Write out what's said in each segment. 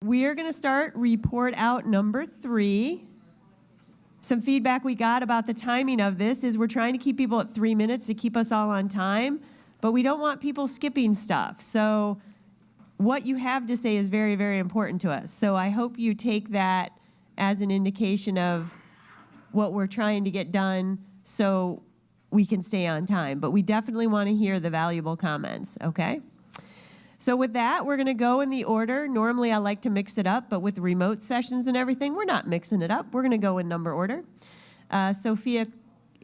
We're going to start report out number 3. Some feedback we got about the timing of this is we're trying to keep people at 3 minutes to keep us all on time, but we don't want people skipping stuff. So what you have to say is very, very important to us. So I hope you take that as an indication of what we're trying to get done so we can stay on time. But we definitely want to hear the valuable comments, okay? So with that, we're going to go in the order. Normally, I like to mix it up, but with remote sessions and everything, we're not mixing it up. We're going to go in number order. Sophia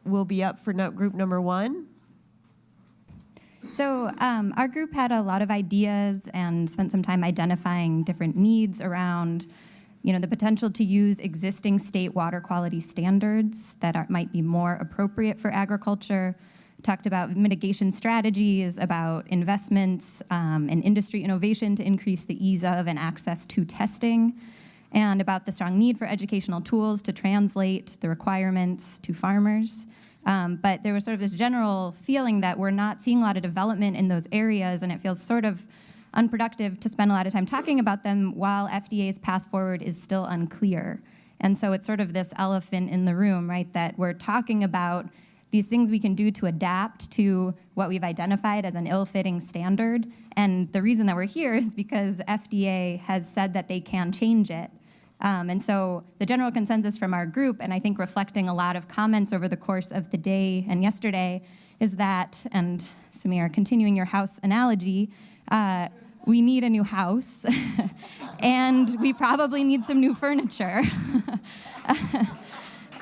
will be up for group number 1. So our group had a lot of ideas and spent some time identifying different needs around, the potential to use existing state water quality standards that might be more appropriate for agriculture. Talked about mitigation strategies, about investments and industry innovation to increase the ease of and access to testing, and about the strong need for educational tools to translate the requirements to farmers. But there was sort of this general feeling that we're not seeing a lot of development in those areas, and it feels sort of unproductive to spend a lot of time talking about them while FDA's path forward is still unclear. And so it's sort of this elephant in the room, right, that we're talking about these things we can do to adapt to what we've identified as an ill-fitting standard. And the reason that we're here is because FDA has said that they can change it. And so the general consensus from our group, and I think reflecting a lot of comments over the course of the day and yesterday, is that, and Samir, continuing your house analogy, we need a new house, and we probably need some new furniture.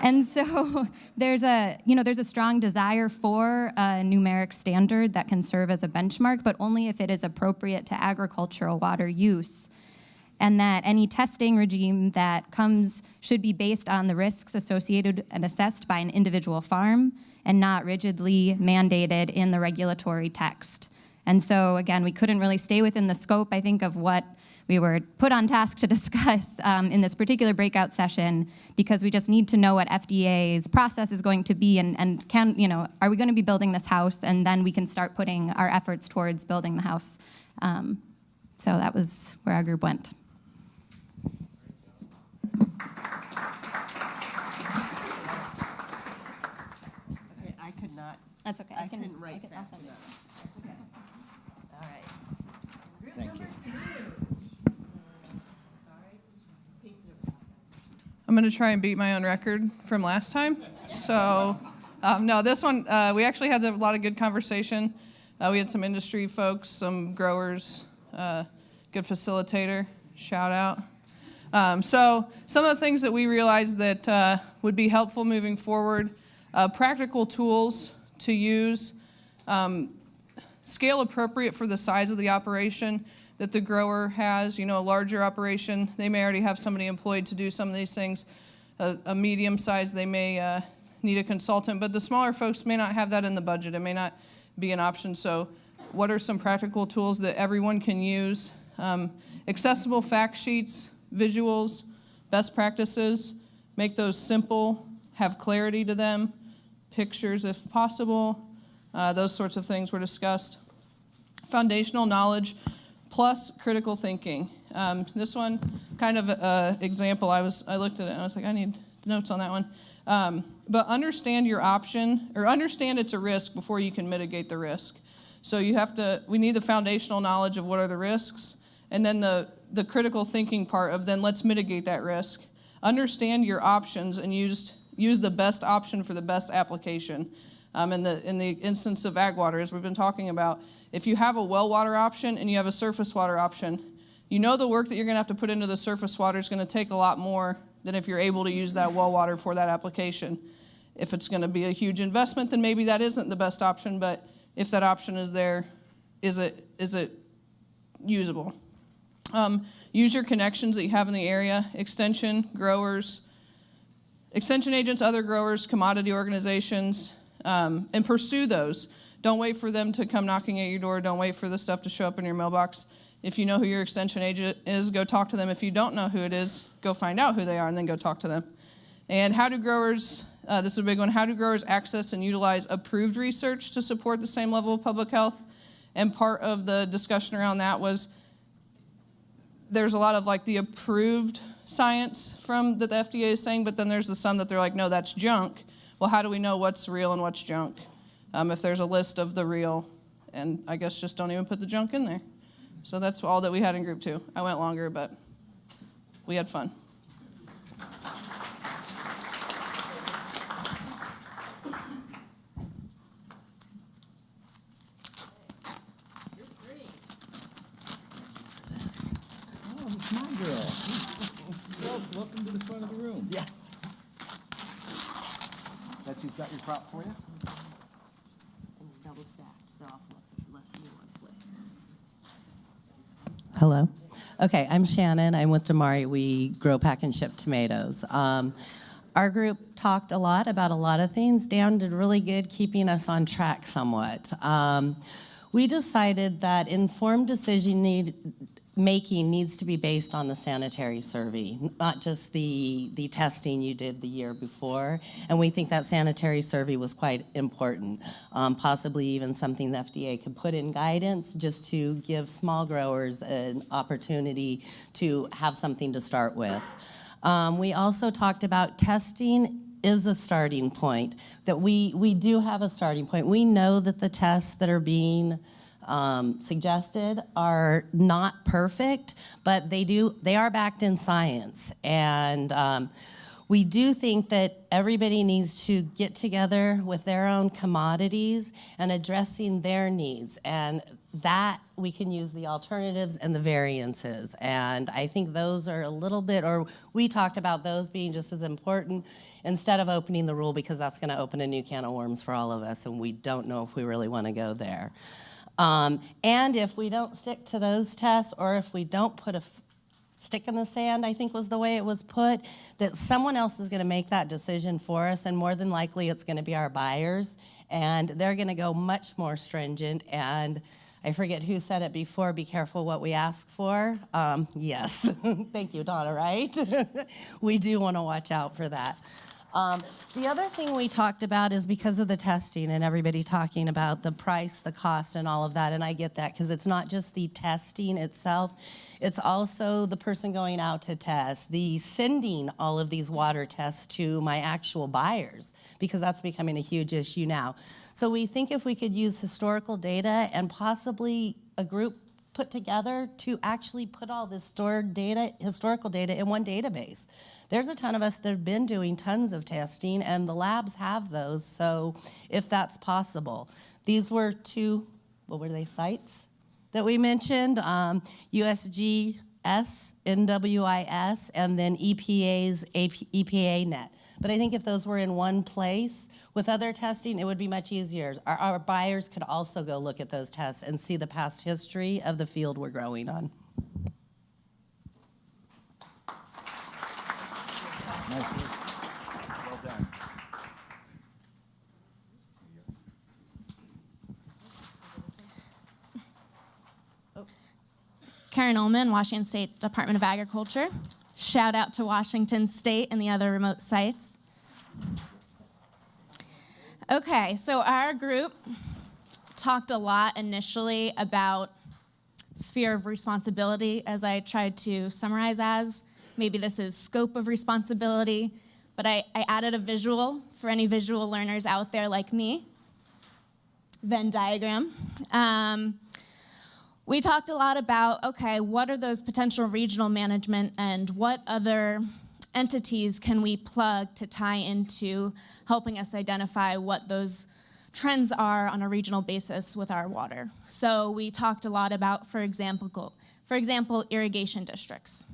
And so there's a strong desire for a numeric standard that can serve as a benchmark, but only if it is appropriate to agricultural water use. And that any testing regime that comes should be based on the risks associated and assessed by an individual farm and not rigidly mandated in the regulatory text. And so, again, we couldn't really stay within the scope, I think, of what we were put on task to discuss in this particular breakout session, because we just need to know what FDA's process is going to be and are we going to be building this house, and then we can start putting our efforts towards building the house. So that was where our group went. Okay, I could not. That's okay. I couldn't write fast enough. Okay. All right. Thank you. I'm going to try and beat my own record from last time. So, no, this one, we actually had a lot of good conversation. We had some industry folks, some growers, good facilitator, shout out. So some of the things that we realized that would be helpful moving forward, practical tools to use, scale appropriate for the size of the operation that the grower has. A larger operation, they may already have somebody employed to do some of these things. A medium size, they may need a consultant, but the smaller folks may not have that in the budget. It may not be an option. So what are some practical tools that everyone can use? Accessible fact sheets, visuals, best practices, make those simple, have clarity to them, pictures if possible, those sorts of things were discussed. Foundational knowledge plus critical thinking. This one, kind of example, I looked at it and I was like, I need notes on that one. But understand your option, or understand it's a risk before you can mitigate the risk. So we need the foundational knowledge of what are the risks, and then the critical thinking part of then let's mitigate that risk. Understand your options and use the best option for the best application. In the instance of ag water, as we've been talking about, if you have a well water option and you have a surface water option, the work that you're going to have to put into the surface water is going to take a lot more than if you're able to use that well water for that application. If it's going to be a huge investment, then maybe that isn't the best option, but if that option is there, is it usable? Use your connections that you have in the area, extension, growers, extension agents, other growers, commodity organizations, and pursue those. Don't wait for them to come knocking at your door. Don't wait for the stuff to show up in your mailbox. If you know who your extension agent is, go talk to them. If you don't know who it is, go find out who they are and then go talk to them. And how do growers, this is a big one, how do growers access and utilize approved research to support the same level of public health? And part of the discussion around that was there's a lot of like the approved science from that the FDA is saying, but then there's the some that they're like, no, that's junk. Well, how do we know what's real and what's junk? If there's a list of the real, and I guess just don't even put the junk in there. So that's all that we had in group 2. I went longer, but we had fun. Oh, it's my girl. Welcome to the front of the room. Yeah. Betsy's got your prop for you. Double stacked, so I'll flip less than one flip. Hello. Okay, I'm Shannon. I'm with Damari. We grow, pack, and ship tomatoes. Our group talked a lot about a lot of things. Dan did really good keeping us on track somewhat. We decided that informed decision making needs to be based on the sanitary survey, not just the testing you did the year before. And we think that sanitary survey was quite important, possibly even something the FDA could put in guidance just to give small growers an opportunity to have something to start with. We also talked about testing is a starting point, that we do have a starting point. We know that the tests that are being suggested are not perfect, but they are backed in science. And we do think that everybody needs to get together with their own commodities and addressing their needs. And that we can use the alternatives and the variances. And I think those are a little bit, or we talked about those being just as important instead of opening the rule, because that's gonna open a new can of worms for all of us, and we don't know if we really wanna go there. And if we don't stick to those tests, or if we don't put a stick in the sand, I think was the way it was put, that someone else is gonna make that decision for us, and more than likely it's gonna be our buyers, and they're gonna go much more stringent. And I forget who said it before, be careful what we ask for. Yes, thank you, Donna, right? We do wanna watch out for that. The other thing we talked about is because of the testing and everybody talking about the price, the cost, and all of that, and I get that, because it's not just the testing itself, it's also the person going out to test, the sending all of these water tests to my actual buyers, because that's becoming a huge issue now. So we think if we could use historical data and possibly a group put together to actually put all this stored data, historical data, in one database. There's a ton of us that have been doing tons of testing, and the labs have those, so if that's possible. These were 2, what were they, sites that we mentioned, USGS, NWIS, and then EPA's EPA net. But I think if those were in one place with other testing, it would be much easier. Our buyers could also go look at those tests and see the past history of the field we're growing on. Nice work. Well done. Karen Ullman, Washington State Department of Agriculture. Shout out to Washington State and the other remote sites. Okay, so our group talked a lot initially about sphere of responsibility, as I tried to summarize as. Maybe this is scope of responsibility, but I added a visual for any visual learners out there like me. Venn diagram. We talked a lot about, okay, what are those potential regional management and what other entities can we plug to tie into helping us identify what those trends are on a regional basis with our water. So we talked a lot about, for example, irrigation districts.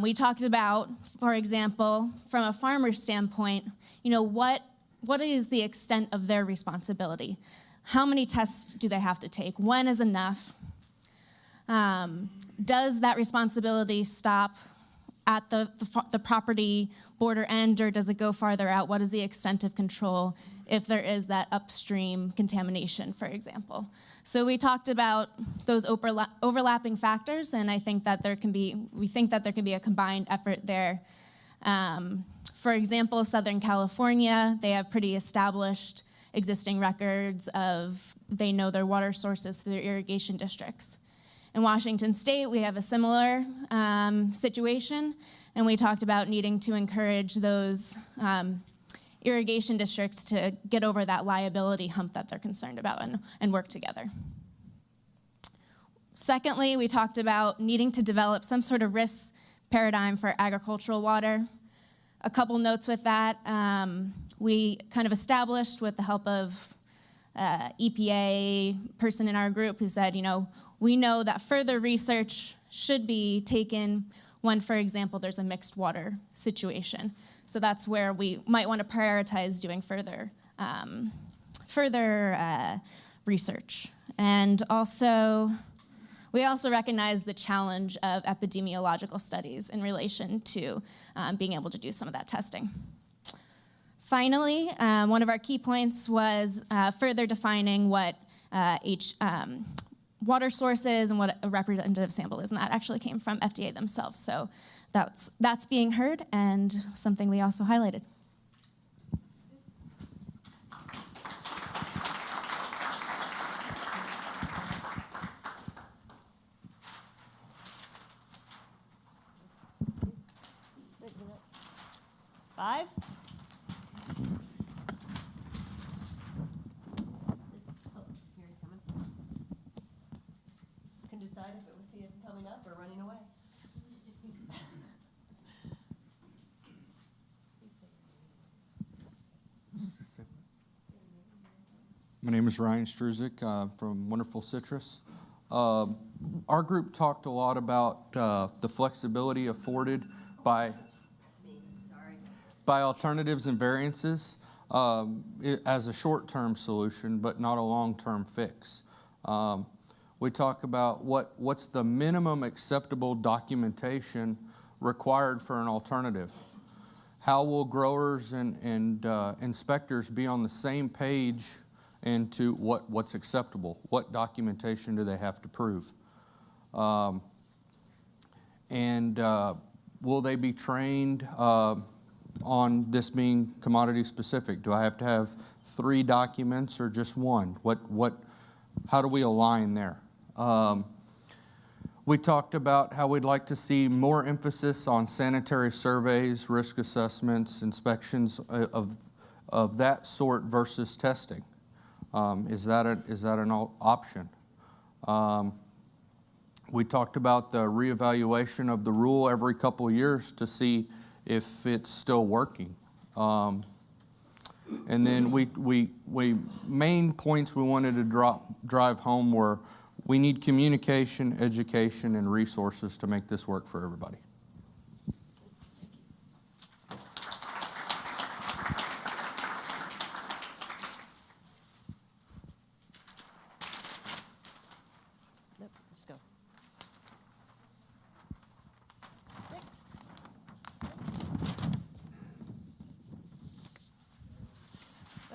We talked about, for example, from a farmer's standpoint, what is the extent of their responsibility? How many tests do they have to take? When is enough? Does that responsibility stop at the property border end, or does it go farther out? What is the extent of control if there is that upstream contamination, for example? So we talked about those overlapping factors, and I think that we think that there can be a combined effort there. For example, Southern California, they have pretty established existing records of, they know their water sources through their irrigation districts. In Washington State, we have a similar situation, and we talked about needing to encourage those irrigation districts to get over that liability hump that they're concerned about and work together. Secondly, we talked about needing to develop some sort of risk paradigm for agricultural water. A couple notes with that. We kind of established with the help of EPA person in our group who said, we know that further research should be taken when, for example, there's a mixed water situation. So that's where we might want to prioritize doing further research. And also, we also recognize the challenge of epidemiological studies in relation to being able to do some of that testing. Finally, one of our key points was further defining what water source is and what a representative sample is, and that actually came from FDA themselves. So that's being heard and something we also highlighted. Five? Can decide if it was he coming up or running away. My name is Ryan Struzik from Wonderful Citrus. Our group talked a lot about the flexibility afforded by alternatives and variances as a short-term solution, but not a long-term fix. We talk about what's the minimum acceptable documentation required for an alternative. How will growers and inspectors be on the same page into what's acceptable? What documentation do they have to prove? Will they be trained on this being commodity specific? Do I have to have 3 documents or just one? How do we align there? We talked about how we'd like to see more emphasis on sanitary surveys, risk assessments, inspections of that sort versus testing. Is that an option? We talked about the reevaluation of the rule every couple of years to see if it's still working. And then we main points we wanted to drive home were we need communication, education, and resources to make this work for everybody. Nope, let's go. 6.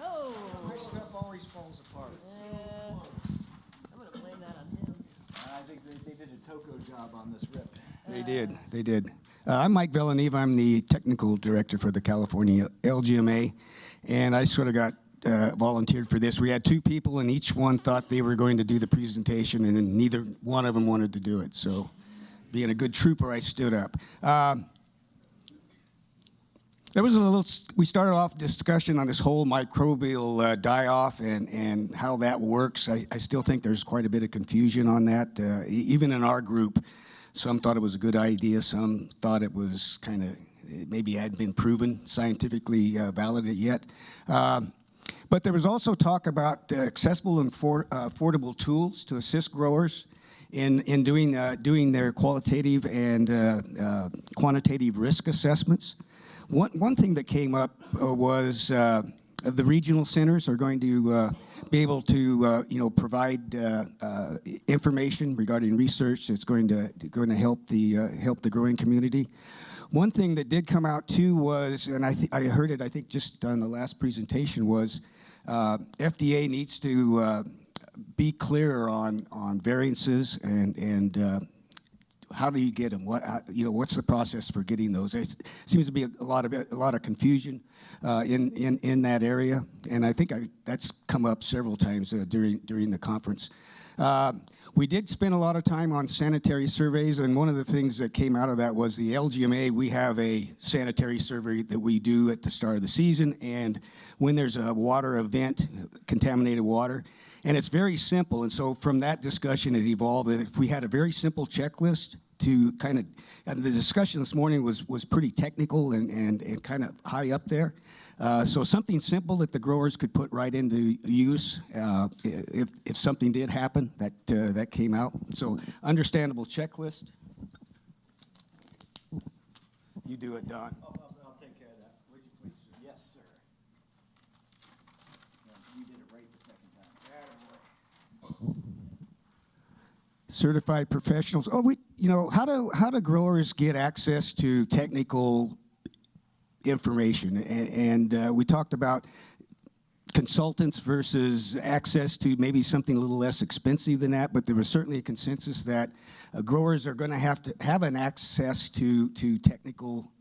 Oh. My stuff always falls apart. I'm going to blame that on him. I think they did a Toco job on this rip. They did. I'm Mike Villaneva. I'm the technical director for the California LGMA, and I sort of got volunteered for this. We had 2 people, and each one thought they were going to do the presentation, and then neither one of them wanted to do it. So, being a good trooper, I stood up. We started off discussion on this whole microbial die-off and how that works. I still think there's quite a bit of confusion on that, even in our group. Some thought it was a good idea. Some thought it was kind of, maybe hadn't been proven scientifically valid yet. But there was also talk about accessible and affordable tools to assist growers in doing their qualitative and quantitative risk assessments. One thing that came up was the regional centers are going to be able to provide information regarding research that's going to help the growing community. One thing that did come out too was, and I heard it I think just on the last presentation, was FDA needs to be clearer on variances and how do you get them? What's the process for getting those? There seems to be a lot of confusion in that area, and I think that's come up several times during the conference. We did spend a lot of time on sanitary surveys, and one of the things that came out of that was the LGMA. We have a sanitary survey that we do at the start of the season, and when there's a water event, contaminated water, and it's very simple. And so from that discussion, it evolved that if we had a very simple checklist to kind of, the discussion this morning was pretty technical and kind of high up there. So something simple that the growers could put right into use if something did happen that came out. So understandable checklist. You do it, Don. I'll take care of that. Would you please, sir? Yes, sir. Yeah, you did it right the second time. Certified professionals. Oh, how do growers get access to technical information? And we talked about consultants versus access to maybe something a little less expensive than that, but there was certainly a consensus that growers are going to have an access to technical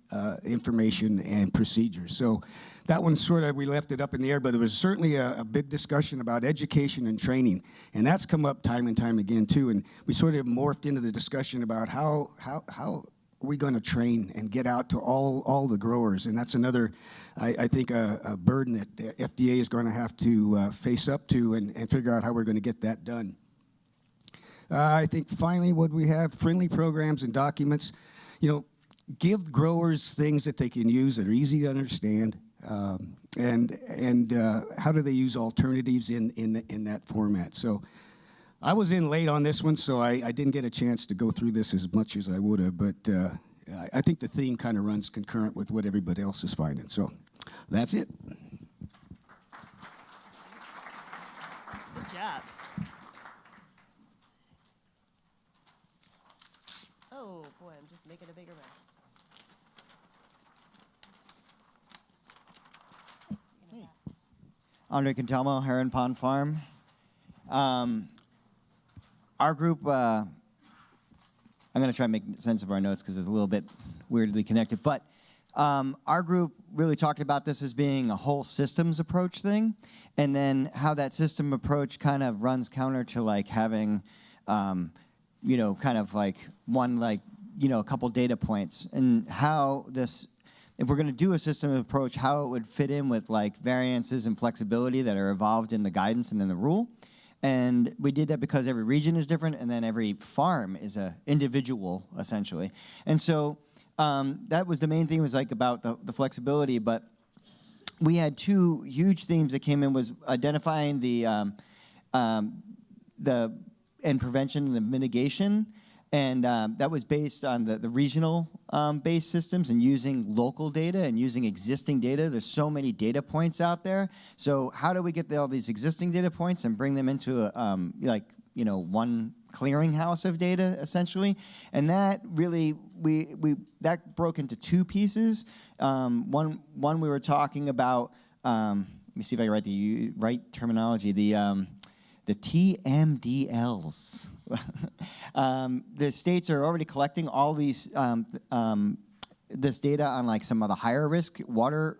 information and procedures. So that one sort of, we left it up in the air, but there was certainly a big discussion about education and training, and that's come up time and time again too, and we sort of morphed into the discussion about how are we going to train and get out to all the growers, and that's another, I think, a burden that the FDA is going to have to face up to and figure out how we're going to get that done. I think finally what we have, friendly programs and documents, give growers things that they can use that are easy to understand, and how do they use alternatives in that format. So I was in late on this one, so I didn't get a chance to go through this as much as I would have, but I think the theme kind of runs concurrent with what everybody else is finding. So that's it. Good job. Oh, boy, I'm just making a bigger mess. Andre Cantelmo, Heron Pond Farm. Our group, I'm going to try and make sense of our notes because it's a little bit weirdly connected, but our group really talked about this as being a whole systems approach thing, and then how that system approach kind of runs counter to like having, kind of like one, a couple data points, and how this, if we're going to do a system approach, how it would fit in with like variances and flexibility that are evolved in the guidance and in the rule. And we did that because every region is different, and then every farm is a individual, essentially. And so that was the main thing, was like about the flexibility. But we had two huge themes that came in, was identifying the and prevention and the mitigation. And that was based on the regional based systems and using local data and using existing data. There's so many data points out there. So how do we get all these existing data points and bring them into one clearinghouse of data, essentially? And that really, that broke into two pieces. One we were talking about, let me see if I write the right terminology, the TMDLs. The states are already collecting all these this data on like some of the higher risk water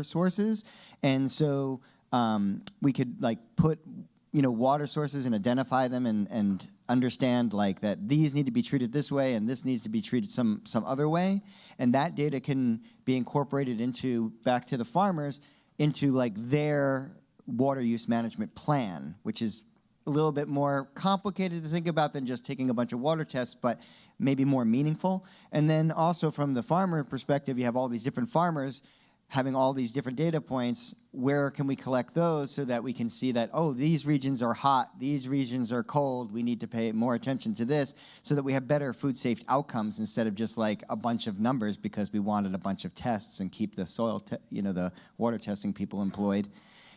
sources, and so we could like put water sources and identify them and understand like that these need to be treated this way and this needs to be treated some other way, and that data can be incorporated back to the farmers into like their water use management plan, which is a little bit more complicated to think about than just taking a bunch of water tests, but maybe more meaningful. And then also from the farmer perspective, you have all these different farmers having all these different data points. Where can we collect those so that we can see that, oh, these regions are hot, these regions are cold, we need to pay more attention to this, so that we have better food safety outcomes instead of just like a bunch of numbers because we wanted a bunch of tests and keep the the water testing people employed.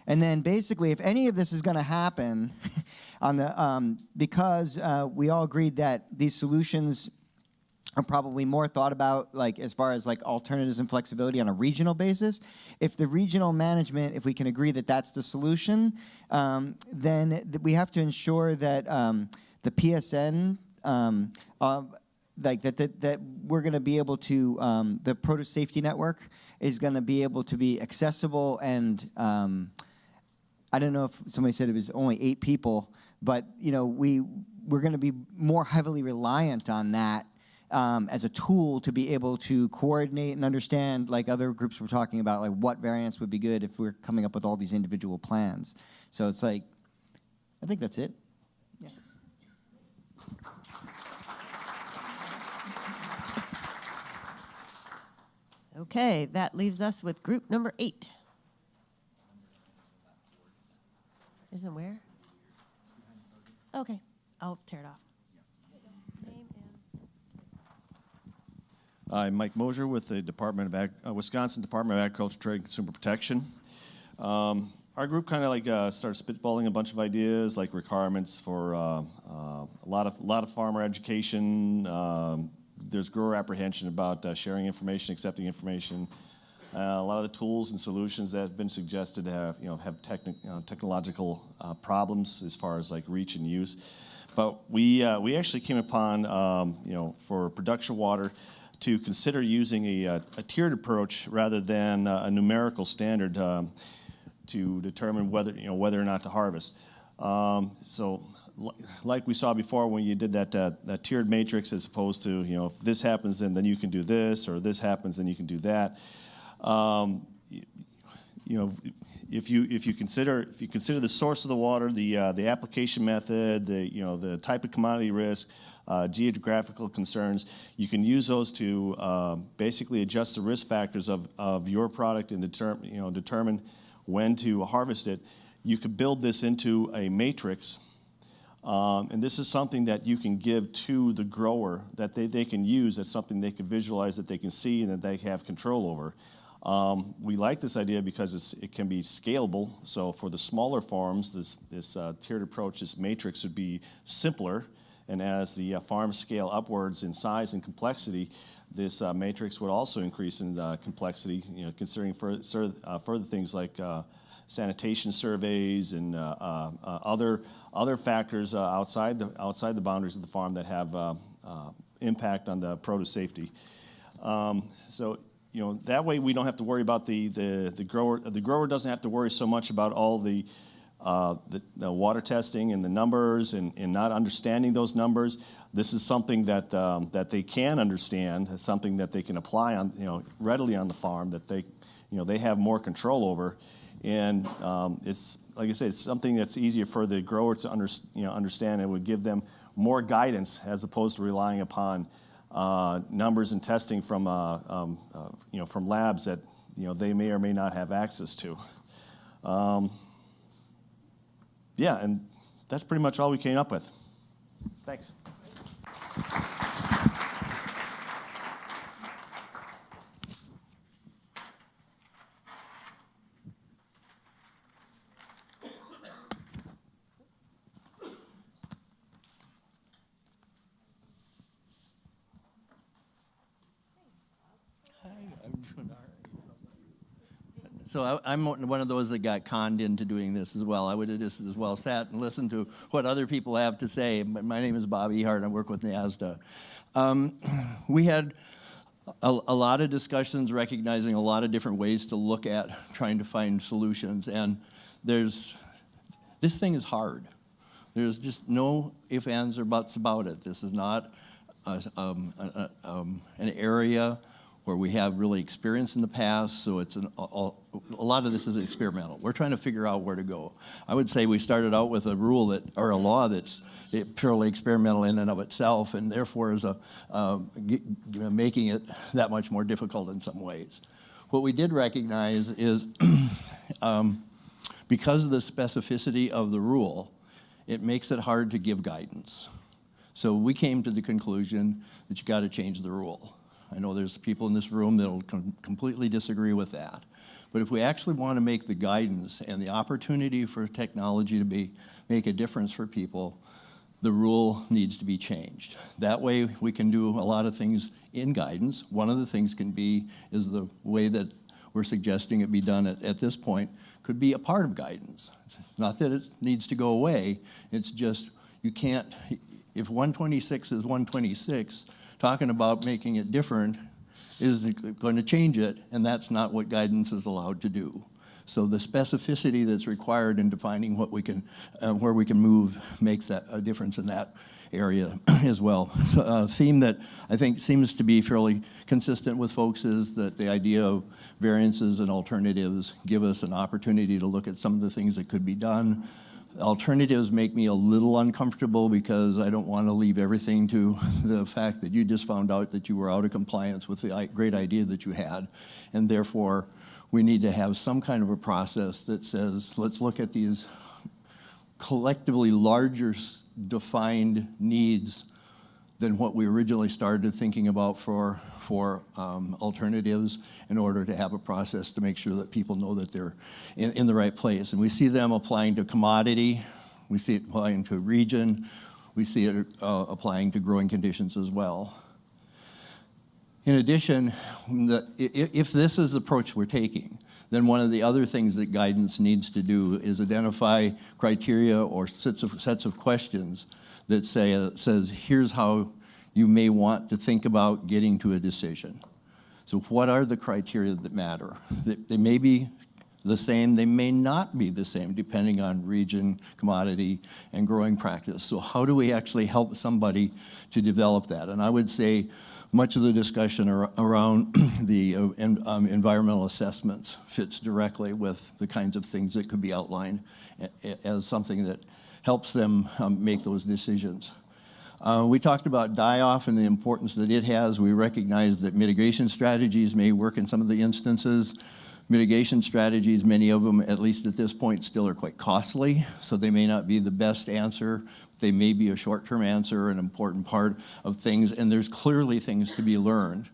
And then basically, if any of this is going to happen, because we all agreed that these solutions are probably more thought about, like as far as like alternatives and flexibility on a regional basis. If the regional management, if we can agree that that's the solution, then we have to ensure that the PSN, that we're going to be able to, the produce safety network is going to be able to be accessible and. I don't know if somebody said it was only 8 people, but we're going to be more heavily reliant on that as a tool to be able to coordinate and understand, like other groups were talking about, like what variants would be good if we're coming up with all these individual plans. So it's like, I think that's it. Yeah. Okay, that leaves us with group number 8. Isn't where? Okay, I'll tear it off. I'm Mike Mosier with the Wisconsin Department of Agriculture, Trade, and Consumer Protection. Our group kind of like started spitballing a bunch of ideas, like requirements for a lot of farmer education. There's grower apprehension about sharing information, accepting information. A lot of the tools and solutions that have been suggested have technological problems as far as like reach and use. But we actually came upon for production water to consider using a tiered approach rather than a numerical standard to determine whether or not to harvest. So like we saw before when you did that tiered matrix, as opposed to if this happens then you can do this, or this happens then you can do that. If you consider the source of the water, the application method, the type of commodity risk, geographical concerns, you can use those to basically adjust the risk factors of your product and determine when to harvest it. You could build this into a matrix, and this is something that you can give to the grower that they can use. That's something they can visualize, that they can see, and that they have control over. We like this idea because it can be scalable. So for the smaller farms, this tiered approach, this matrix would be simpler. And as the farms scale upwards in size and complexity, this matrix would also increase in complexity, considering further things like sanitation surveys and other factors outside the boundaries of the farm that have impact on the produce safety. So that way we don't have to worry about the grower. The grower doesn't have to worry so much about all the water testing and the numbers and not understanding those numbers. This is something that they can understand. It's something that they can apply on readily on the farm, that they have more control over. And it's, like I said, it's something that's easier for the grower to understand. It would give them more guidance as opposed to relying upon numbers and testing from labs that they may or may not have access to. Yeah, and that's pretty much all we came up with. Thanks. So I'm one of those that got conned into doing this as well. I would have just as well sat and listened to what other people have to say. My name is Bobby Hart, and I work with NASDA. We had a lot of discussions recognizing a lot of different ways to look at trying to find solutions. And this thing is hard. There's just no ifs, ands, or buts about it. This is not an area where we have really experience in the past, so it's a lot of this is experimental. We're trying to figure out where to go. I would say we started out with a rule or a law that's purely experimental in and of itself, and therefore is making it that much more difficult in some ways. What we did recognize is because of the specificity of the rule, it makes it hard to give guidance. So we came to the conclusion that you got to change the rule. I know there's people in this room that will completely disagree with that. But if we actually want to make the guidance and the opportunity for technology to make a difference for people, the rule needs to be changed. That way we can do a lot of things in guidance. One of the things is the way that we're suggesting it be done at this point could be a part of guidance. Not that it needs to go away, it's just you can't, if 126 is 126, talking about making it different is going to change it, and that's not what guidance is allowed to do. So the specificity that's required in defining what we can, where we can move makes that a difference in that area as well. So a theme that I think seems to be fairly consistent with folks is that the idea of variances and alternatives give us an opportunity to look at some of the things that could be done. Alternatives make me a little uncomfortable because I don't want to leave everything to the fact that you just found out that you were out of compliance with the great idea that you had. And therefore, we need to have some kind of a process that says, let's look at these collectively larger defined needs than what we originally started thinking about for alternatives in order to have a process to make sure that people know that they're in the right place. And we see them applying to commodity, we see it applying to region, we see it applying to growing conditions as well. In addition, if this is the approach we're taking, then one of the other things that guidance needs to do is identify criteria or sets of questions that says, here's how you may want to think about getting to a decision. So what are the criteria that matter? They may be the same, they may not be the same, depending on region, commodity, and growing practice. So how do we actually help somebody to develop that? And I would say much of the discussion around the environmental assessments fits directly with the kinds of things that could be outlined as something that helps them make those decisions. We talked about die-off and the importance that it has. We recognize that mitigation strategies may work in some of the instances. Mitigation strategies, many of them, at least at this point, still are quite costly, so they may not be the best answer. They may be a short-term answer, an important part of things, and there's clearly things to be learned.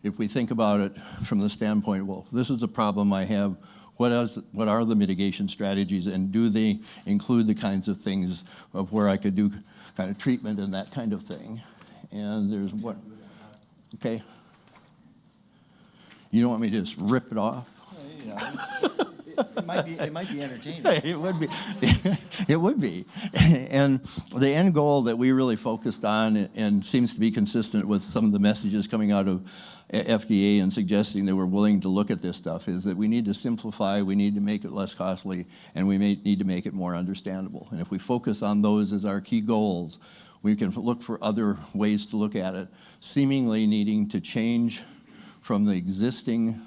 If we think about it from the standpoint, well, this is the problem I have, what are the mitigation strategies, and do they include the kinds of things of where I could do kind of treatment and that kind of thing? And there's what, okay. You don't want me to just rip it off? It might be entertaining. It would be. It would be. And the end goal that we really focused on, and seems to be consistent with some of the messages coming out of FDA and suggesting that we're willing to look at this stuff, is that we need to simplify, we need to make it less costly, and we may need to make it more understandable. And if we focus on those as our key goals, we can look for other ways to look at it, seemingly needing to change from the existing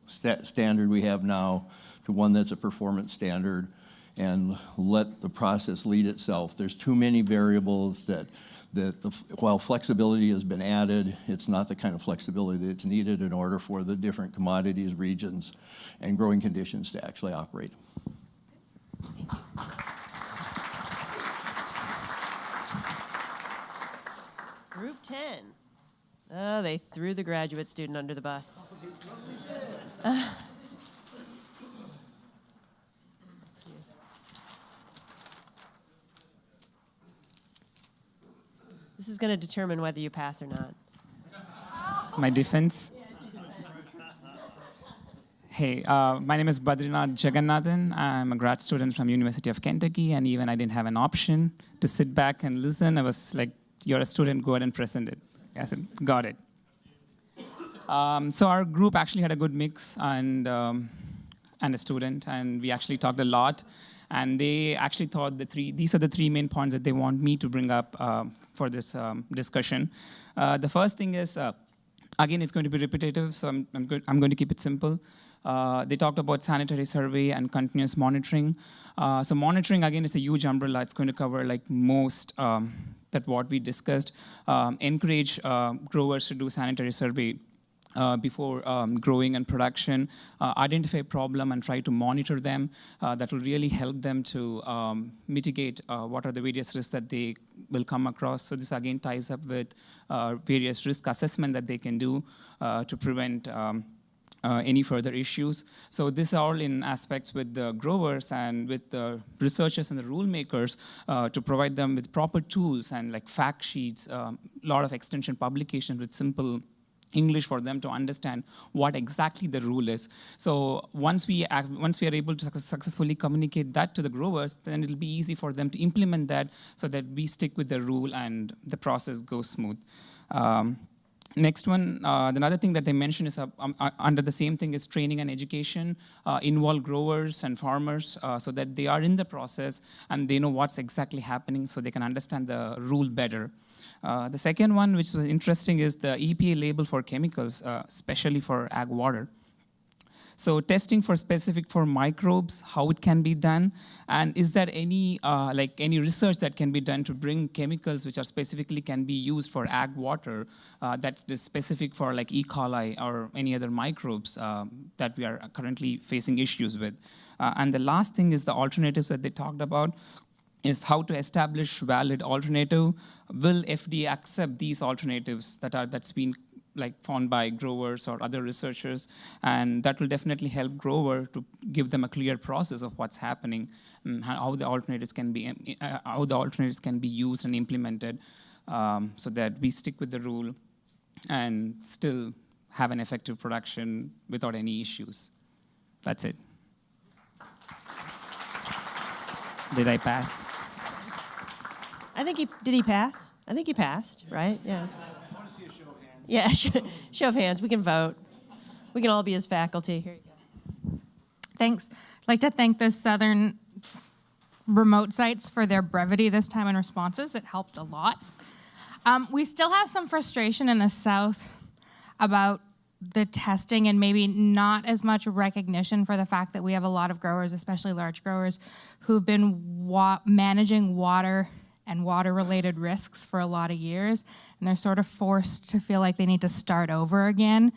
standard we have now to one that's a performance standard and let the process lead itself. There's too many variables that while flexibility has been added, it's not the kind of flexibility that's needed in order for the different commodities, regions, and growing conditions to actually operate. Thank you. Group 10. Oh, they threw the graduate student under the bus. This is going to determine whether you pass or not. It's my defense. Hey, my name is Badrinath Jagannathan. I'm a grad student from University of Kentucky, and even I didn't have an option to sit back and listen. I was like, you're a student, go ahead and present it. I said, got it. So our group actually had a good mix and a student, and we actually talked a lot. And they actually thought these are the three main points that they want me to bring up for this discussion. The first thing is, again, it's going to be repetitive, so I'm going to keep it simple. They talked about sanitary survey and continuous monitoring. So monitoring, again, is a huge umbrella. It's going to cover like most that what we discussed. Encourage growers to do sanitary survey before growing and production, identify a problem and try to monitor them. That will really help them to mitigate what are the various risks that they will come across. So this again ties up with various risk assessment that they can do to prevent any further issues. So this all in aspects with the growers and with the researchers and the rule makers to provide them with proper tools and like fact sheets, a lot of extension publications with simple English for them to understand what exactly the rule is. So once we are able to successfully communicate that to the growers, then it'll be easy for them to implement that so that we stick with the rule and the process goes smooth. Next one, another thing that they mentioned is under the same thing is training and education, involve growers and farmers so that they are in the process and they know what's exactly happening so they can understand the rule better. The second one, which was interesting, is the EPA label for chemicals, especially for ag water. So testing for specific for microbes, how it can be done, and is there any any research that can be done to bring chemicals which are specifically can be used for ag water that is specific for like E. coli or any other microbes that we are currently facing issues with. And the last thing is the alternatives that they talked about is how to establish valid alternative. Will FDA accept these alternatives that's been found by growers or other researchers, and that will definitely help grower to give them a clear process of what's happening, and how the alternatives can be used and implemented, so that we stick with the rule and still have an effective production without any issues. That's it. Did I pass? Did he pass? I think he passed, right? Yeah. Yeah, show of hands. We can vote. We can all be his faculty. Here you go. Thanks. I'd like to thank the Southern remote sites for their brevity this time in responses. It helped a lot. We still have some frustration in the South about the testing and maybe not as much recognition for the fact that we have a lot of growers, especially large growers, who've been managing water and water-related risks for a lot of years, and they're sort of forced to feel like they need to start over again,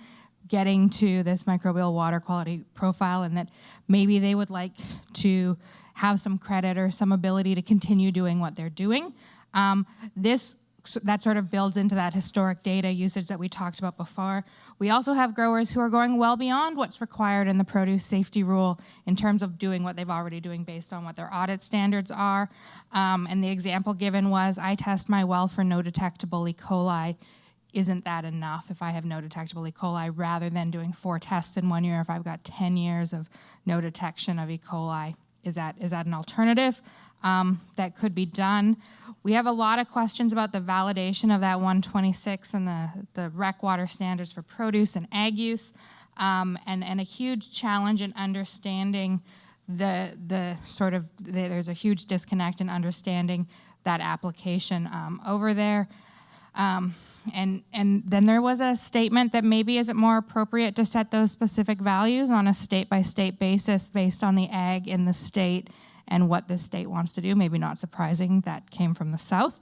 getting to this microbial water quality profile, and that maybe they would like to have some credit or some ability to continue doing what they're doing. That sort of builds into that historic data usage that we talked about before. We also have growers who are going well beyond what's required in the produce safety rule in terms of doing what they've already doing based on what their audit standards are. And the example given was, I test my well for no detectable E. coli. Isn't that enough if I have no detectable E. coli, rather than doing 4 tests in 1 year if I've got 10 years of no detection of E. coli? Is that an alternative that could be done? We have a lot of questions about the validation of that 126 and the rec water standards for produce and ag use, and a huge challenge in understanding there's a huge disconnect in understanding that application over there. And then there was a statement that maybe is it more appropriate to set those specific values on a state-by-state basis based on the ag in the state and what the state wants to do. Maybe not surprising, that came from the South.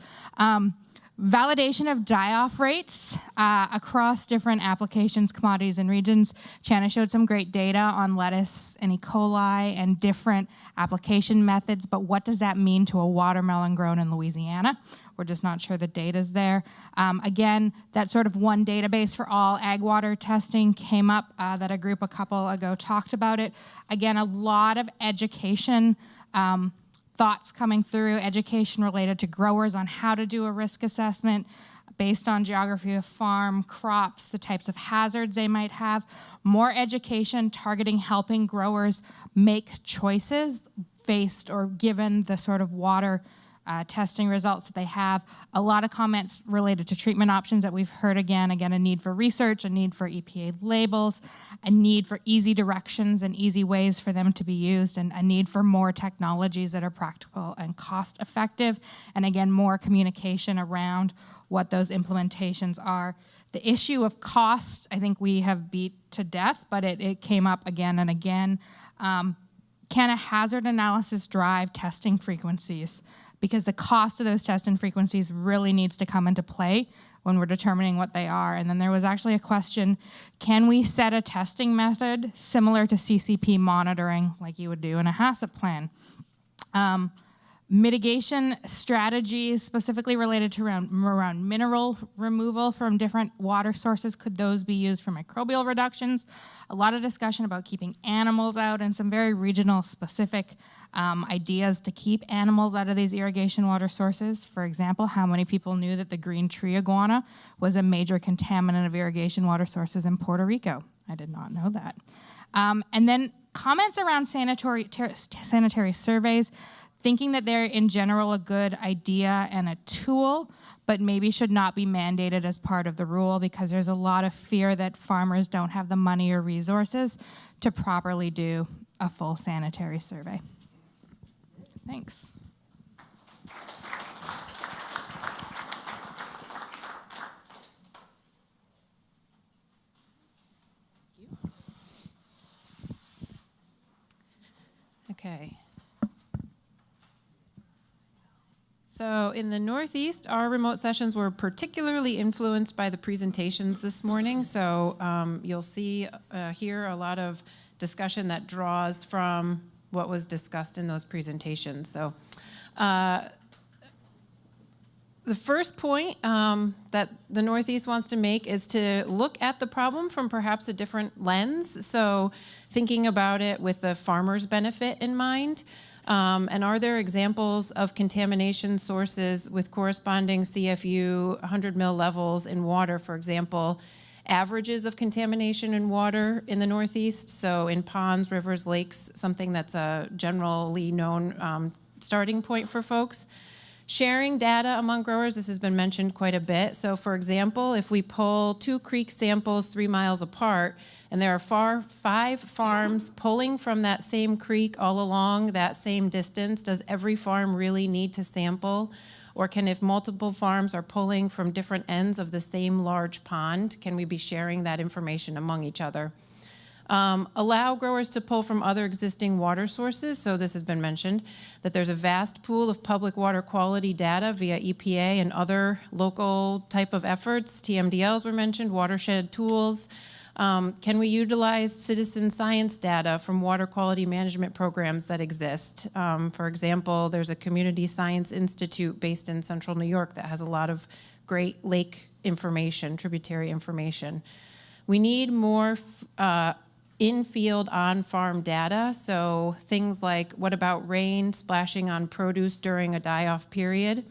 Validation of die-off rates across different applications, commodities, and regions. Chana showed some great data on lettuce and E. coli and different application methods, but what does that mean to a watermelon grown in Louisiana? We're just not sure the data's there. Again, that sort of one database for all ag water testing came up that a group a couple ago talked about it. Again, a lot of education thoughts coming through, education related to growers on how to do a risk assessment based on geography of farm, crops, the types of hazards they might have. More education targeting helping growers make choices faced or given the sort of water testing results that they have. A lot of comments related to treatment options that we've heard again, a need for research, a need for EPA labels, a need for easy directions and easy ways for them to be used, and a need for more technologies that are practical and cost effective, and again, more communication around what those implementations are. The issue of cost, I think we have beat to death, but it came up again and again. Can a hazard analysis drive testing frequencies? Because the cost of those testing frequencies really needs to come into play when we're determining what they are. And then there was actually a question, can we set a testing method similar to CCP monitoring like you would do in a HACCP plan? Mitigation strategies specifically related to around mineral removal from different water sources, could those be used for microbial reductions? A lot of discussion about keeping animals out and some very regional specific ideas to keep animals out of these irrigation water sources. For example, how many people knew that the green tree iguana was a major contaminant of irrigation water sources in Puerto Rico? I did not know that. And then comments around sanitary surveys, thinking that they're in general a good idea and a tool, but maybe should not be mandated as part of the rule because there's a lot of fear that farmers don't have the money or resources to properly do a full sanitary survey. Thanks. Okay. So in the Northeast, our remote sessions were particularly influenced by the presentations this morning. So you'll see here a lot of discussion that draws from what was discussed in those presentations. So the first point that the Northeast wants to make is to look at the problem from perhaps a different lens. So thinking about it with the farmer's benefit in mind. And are there examples of contamination sources with corresponding CFU 100 mil levels in water, for example, averages of contamination in water in the Northeast? So in ponds, rivers, lakes, something that's a generally known starting point for folks. Sharing data among growers, this has been mentioned quite a bit. So for example, if we pull 2 creek samples 3 miles apart, and there are 5 farms pulling from that same creek all along that same distance, does every farm really need to sample? Or can, if multiple farms are pulling from different ends of the same large pond, can we be sharing that information among each other? Allow growers to pull from other existing water sources. So this has been mentioned, that there's a vast pool of public water quality data via EPA and other local type of efforts. TMDLs were mentioned, watershed tools. Can we utilize citizen science data from water quality management programs that exist? For example, there's a Community Science Institute based in central New York that has a lot of great lake information, tributary information. We need more in-field, on-farm data. So things like, what about rain splashing on produce during a die-off period?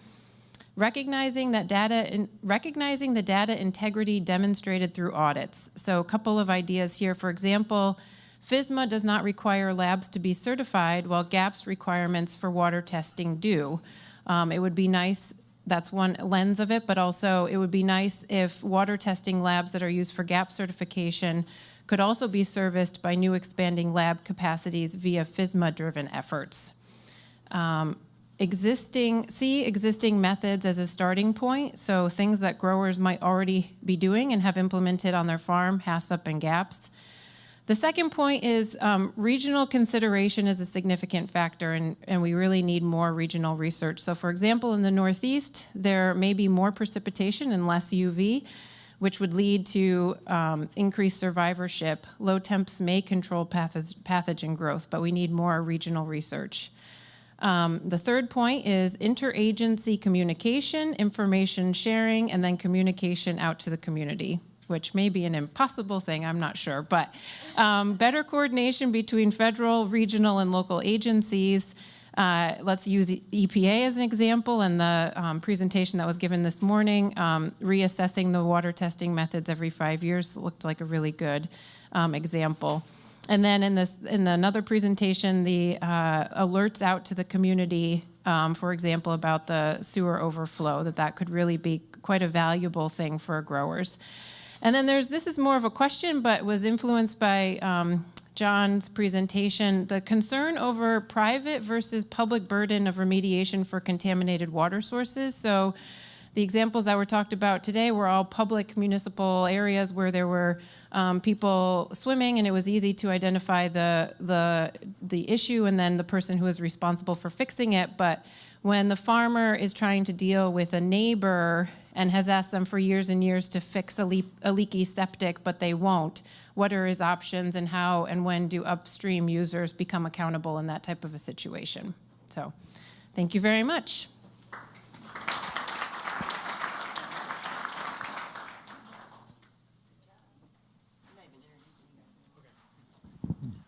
Recognizing the data integrity demonstrated through audits. So a couple of ideas here. For example, FSMA does not require labs to be certified, while GAPS requirements for water testing do. It would be nice, that's one lens of it, but also it would be nice if water testing labs that are used for GAP certification could also be serviced by new expanding lab capacities via FSMA-driven efforts. Existing methods as a starting point, so things that growers might already be doing and have implemented on their farm, HACCP and GAPS. The second point is regional consideration is a significant factor, and we really need more regional research. So for example, in the Northeast, there may be more precipitation and less UV, which would lead to increased survivorship. Low temps may control pathogen growth, but we need more regional research. The third point is interagency communication, information sharing, and then communication out to the community, which may be an impossible thing, I'm not sure. But better coordination between federal, regional, and local agencies. Let's use EPA as an example, and the presentation that was given this morning, reassessing the water testing methods every 5 years looked like a really good example. And then in another presentation, the alerts out to the community, for example, about the sewer overflow, that could really be quite a valuable thing for growers. And then this is more of a question, but was influenced by John's presentation, the concern over private versus public burden of remediation for contaminated water sources. So the examples that were talked about today were all public municipal areas where there were people swimming, and it was easy to identify the issue and then the person who was responsible for fixing it. But when the farmer is trying to deal with a neighbor and has asked them for years and years to fix a leaky septic, but they won't, what are his options, and how and when do upstream users become accountable in that type of a situation? So thank you very much.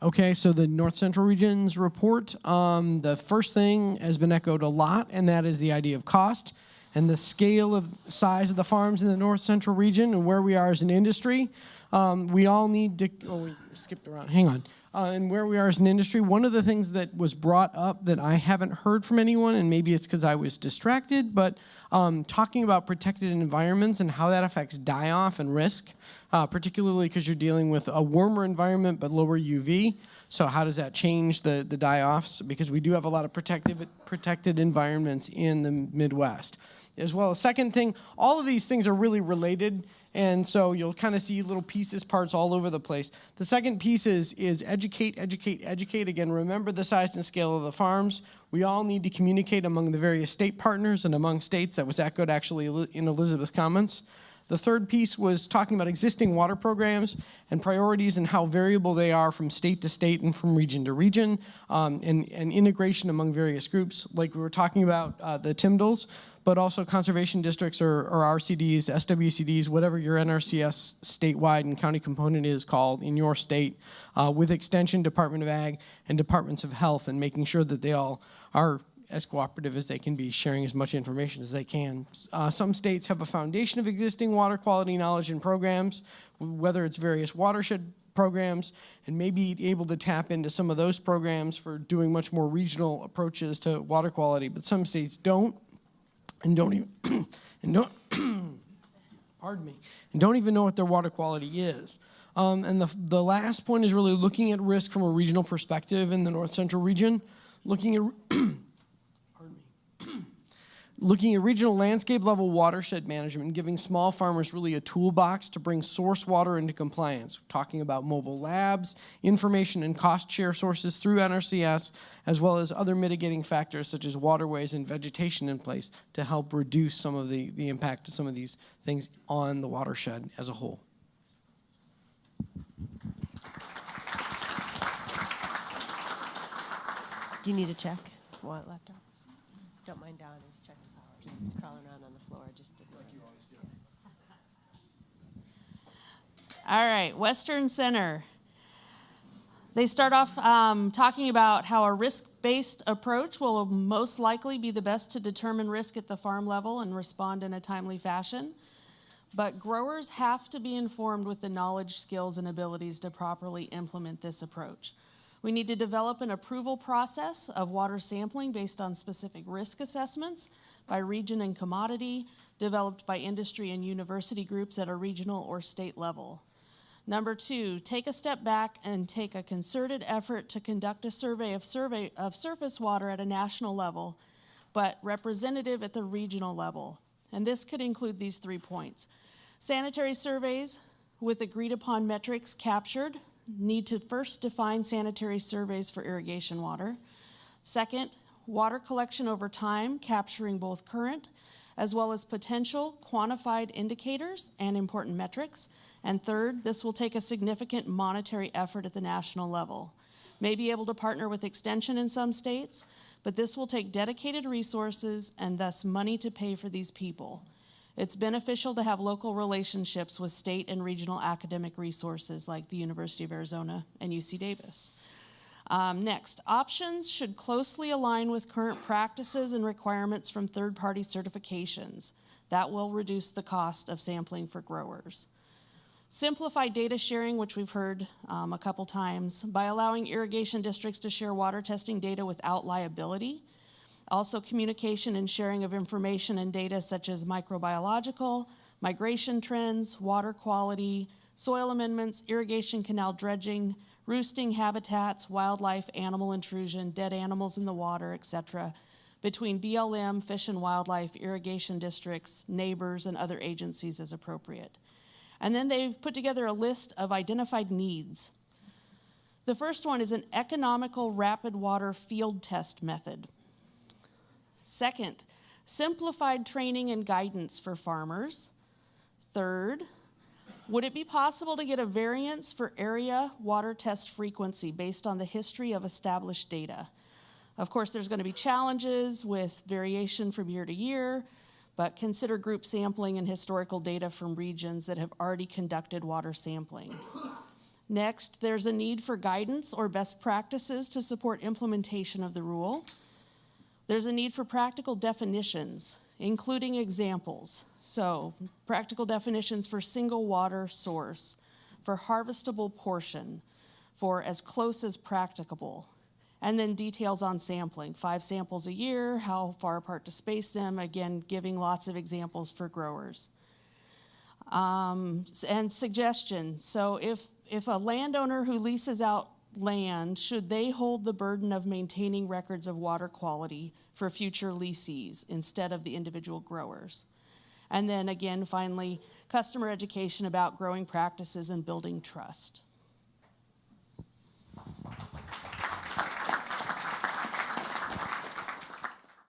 Okay, so the North Central Region's report, the first thing has been echoed a lot, and that is the idea of cost and the scale of size of the farms in the North Central Region and where we are as an industry. We all need to, we skipped around, hang on. and where we are as an industry. One of the things that was brought up that I haven't heard from anyone, and maybe it's because I was distracted, but talking about protected environments and how that affects die-off and risk, particularly because you're dealing with a warmer environment but lower UV. So how does that change the die-offs? Because we do have a lot of protected environments in the Midwest. As well as second thing, all of these things are really related, and so you'll kind of see little pieces, parts all over the place. The second piece is educate, educate, educate. Again, remember the size and scale of the farms. We all need to communicate among the various state partners and among states. That was echoed actually in Elizabeth's comments. The third piece was talking about existing water programs and priorities and how variable they are from state to state and from region to region, and integration among various groups, like we were talking about the TIMDLs, but also conservation districts or RCDs, SWCDs, whatever your NRCS statewide and county component is called in your state, with Extension, Department of Ag, and Departments of Health, and making sure that they all are as cooperative as they can be, sharing as much information as they can. Some states have a foundation of existing water quality knowledge and programs, whether it's various watershed programs, and maybe able to tap into some of those programs for doing much more regional approaches to water quality, but some states don't, and don't even, pardon me, and don't even know what their water quality is. And the last point is really looking at risk from a regional perspective in the North Central region, looking at looking at regional landscape level watershed management and giving small farmers really a toolbox to bring source water into compliance. We're talking about mobile labs, information and cost share sources through NRCS, as well as other mitigating factors such as waterways and vegetation in place to help reduce some of the impact of some of these things on the watershed as a whole. Do you need a check? What laptop? Don't mind Don. He's checking powers. He's crawling around on the floor. Just like you always do. All right, Western Center. They start off talking about how a risk-based approach will most likely be the best to determine risk at the farm level and respond in a timely fashion. But growers have to be informed with the knowledge, skills, and abilities to properly implement this approach. We need to develop an approval process of water sampling based on specific risk assessments by region and commodity, developed by industry and university groups at a regional or state level. Number two, take a step back and take a concerted effort to conduct a survey of surface water at a national level, but representative at the regional level. And this could include these 3 points. Sanitary surveys with agreed upon metrics captured need to first define sanitary surveys for irrigation water. Second, water collection over time, capturing both current as well as potential quantified indicators and important metrics. And third, this will take a significant monetary effort at the national level. May be able to partner with Extension in some states, but this will take dedicated resources and thus money to pay for these people. It's beneficial to have local relationships with state and regional academic resources like the University of Arizona and UC Davis. Next, options should closely align with current practices and requirements from third-party certifications. That will reduce the cost of sampling for growers. Simplified data sharing, which we've heard a couple times, by allowing irrigation districts to share water testing data without liability. Also, communication and sharing of information and data such as microbiological, migration trends, water quality, soil amendments, irrigation canal dredging, roosting habitats, wildlife, animal intrusion, dead animals in the water, etc., between BLM, Fish and Wildlife, irrigation districts, neighbors, and other agencies as appropriate. And then they've put together a list of identified needs. The first one is an economical rapid water field test method. Second, simplified training and guidance for farmers. Third, would it be possible to get a variance for area water test frequency based on the history of established data? Of course, there's going to be challenges with variation from year to year, but consider group sampling and historical data from regions that have already conducted water sampling. Next, there's a need for guidance or best practices to support implementation of the rule. There's a need for practical definitions, including examples. So, practical definitions for single water source, for harvestable portion, for as close as practicable. And then details on sampling, 5 samples a year, how far apart to space them, again, giving lots of examples for growers. And suggestions, so if a landowner who leases out land, should they hold the burden of maintaining records of water quality for future leasees instead of the individual growers? And then again, finally, customer education about growing practices and building trust.